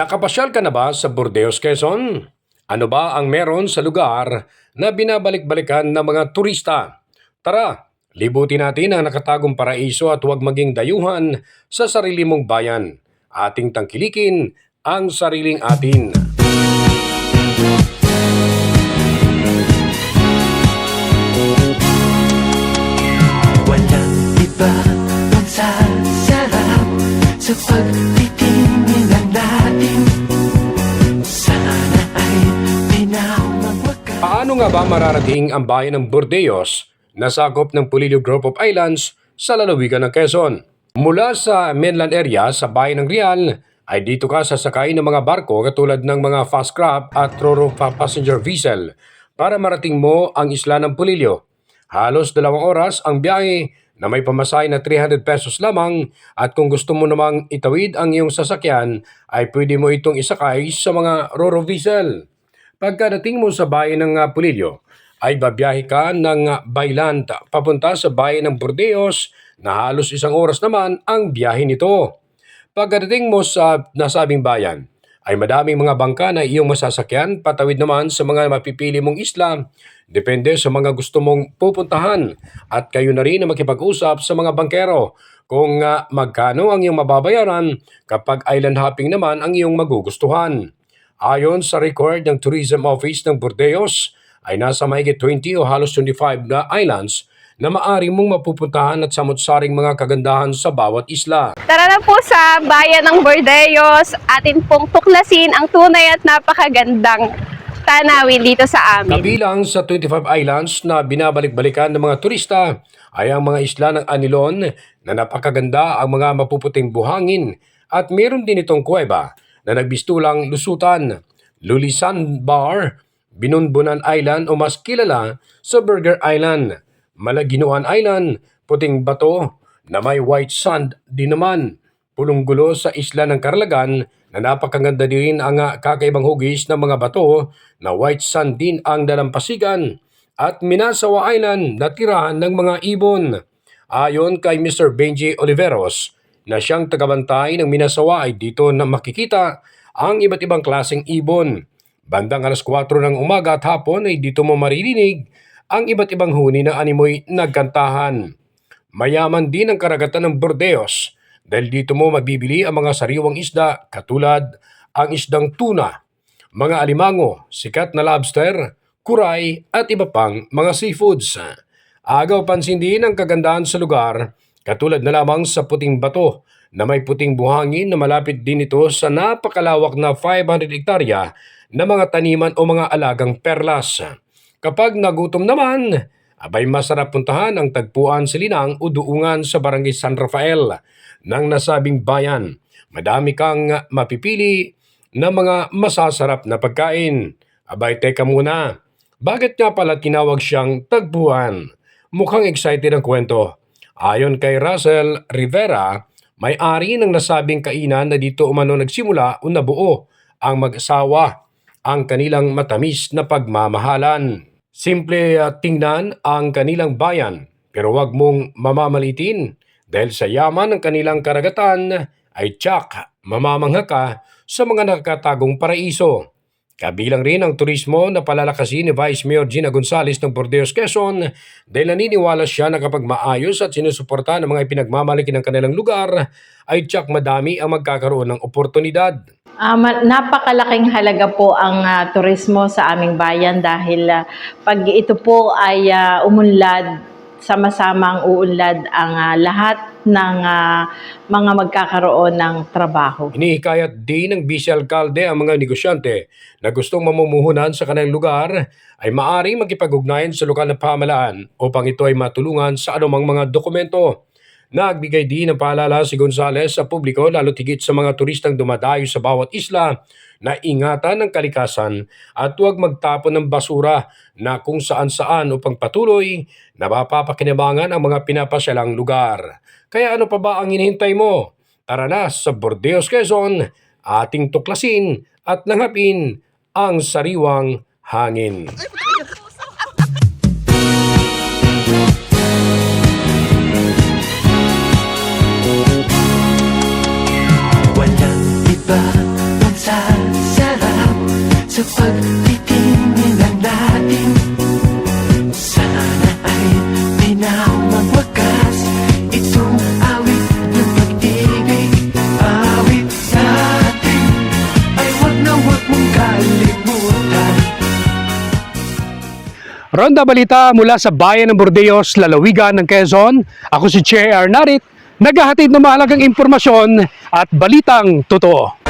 Nakapasyal ka na ba sa Burdeos, Quezon? Ano ba ang meron sa lugar na binabalik-balikan ng mga turista? Tara, libutin natin ang nakatagong paraiso at huwag maging dayuhan sa sarili mong bayan. Ating tangkilikin ang sariling atin. Walang iba ang sasarap sa pagtitingin ng natin. Sana ay tinawag wakas. Paano nga ba mararating ang bayan ng Burdeos na sakop ng Polillo Group of Islands sa lalawigan ng Quezon? Mula sa mainland area sa bayan ng Real ay dito ka sasakay ng mga barko katulad ng mga fast craft at Roro passenger vessel para marating mo ang isla ng Polillo. Halos 2 oras ang biyahe na may pamasahe na 300 pesos lamang at kung gusto mo namang itawid ang iyong sasakyan ay pwede mo itong isakay sa mga Roro vessel. Pagkadating mo sa bayan ng Polillo ay babiyahe ka ng by land papunta sa bayan ng Burdeos na halos 1 oras naman ang biyahe nito. Pagkadating mo sa nasabing bayan ay madaming mga bangka na iyong masasakyan patawid naman sa mga mapipili mong isla depende sa mga gusto mong pupuntahan at kayo na rin na makipag-usap sa mga bangkero kung magkano ang iyong mababayaran kapag island hopping naman ang iyong magugustuhan. Ayon sa record ng Tourism Office ng Burdeos ay nasa mahigit 20 o halos 25 na islands na maaari mong mapupuntahan at samot-saring mga kagandahan sa bawat isla. Tara na po sa bayan ng Burdeos, atin pong tuklasin ang tunay at napakagandang tanawin dito sa amin. Kabilang sa 25 islands na binabalik-balikan ng mga turista ay ang mga isla ng Anilon na napakaganda ang mga mapuputing buhangin at meron din itong kuweba na nagbistulang lusutan, Lulisan Bar, Binunbunan Island o mas kilala sa Burger Island, Malaginuan Island, Puting Bato na may white sand din naman, Pulonggulo sa isla ng Carlagan na napakaganda din ang kakaibang hugis ng mga bato na white sand din ang dalampasigan at Minasawa Island na tirahan ng mga ibon. Ayon kay Mr. Benji Oliveros na siyang tagabantay ng Minasawa ay dito na makikita ang iba't ibang klaseng ibon. Bandang alas 4 ng umaga at hapon ay dito mo maririnig ang iba't ibang huni ng animoy nagkantahan. Mayaman din ang karagatan ng Burdeos dahil dito mo mabibili ang mga sariwang isda katulad ang isdang tuna, mga alimango, sikat na lobster, kuray at iba pang mga seafoods. Agaw pansin din ang kagandahan sa lugar katulad na lamang sa Puting Bato na may puting buhangin na malapit din ito sa napakalawak na 500 hektarya na mga taniman o mga alagang perlas. Kapag nagutom naman, abay masarap puntahan ang tagpuan Silinang o Duungan sa Barangay San Rafael ng nasabing bayan. Madami kang mapipili na mga masasarap na pagkain. Abay teka muna, bakit nga pala tinawag siyang tagpuan? Mukhang excited ang kwento. Ayon kay Russell Rivera, may-ari ng nasabing kainan na dito umano nagsimula o nabuo ang mag-asawa ang kanilang matamis na pagmamahalan. Simple tingnan ang kanilang bayan pero wag mong mamamalitin dahil sa yaman ng kanilang karagatan ay tsak mamamangha ka sa mga nakakatagong paraiso. Kabilang rin ang turismo na palalakasin ni Vice Mayor Gina Gonzales ng Burdeos, Quezon dahil naniniwala siya na kapag maayos at sinusuporta ng mga ipinagmamalaki ng kanilang lugar ay tsak madami ang magkakaroon ng oportunidad. Napakalaking halaga po ang turismo sa aming bayan dahil pag ito po ay umunlad, sama-samang uunlad ang lahat ng mga magkakaroon ng trabaho. Hinihikayat din ng Vice Alcalde ang mga negosyante na gustong mamumuhunan sa kanilang lugar ay maaaring makipag-ugnayan sa lokal na pamahalaan upang ito ay matulungan sa anumang mga dokumento. Nagbigay din ng paalala si Gonzales sa publiko lalo tigit sa mga turistang dumadayo sa bawat isla na ingatan ng kalikasan at huwag magtapon ng basura na kung saan-saan upang patuloy na mapapakinabangan ang mga pinapasyalang lugar. Kaya ano pa ba ang hinihintay mo? Tara na sa Burdeos, Quezon, ating tuklasin at langhapin ang sariwang hangin. Walang iba ang sa sa pagtitingin natin. Sana ay di na magwakas itong awit ng pag-ibig. Awit natin ay wag na wag mong kalimutan. Ronda Balita mula sa bayan ng Burdeos, lalawigan ng Quezon. Ako si Che Arnarit, naghahatid ng mahalagang impormasyon at balitang totoo.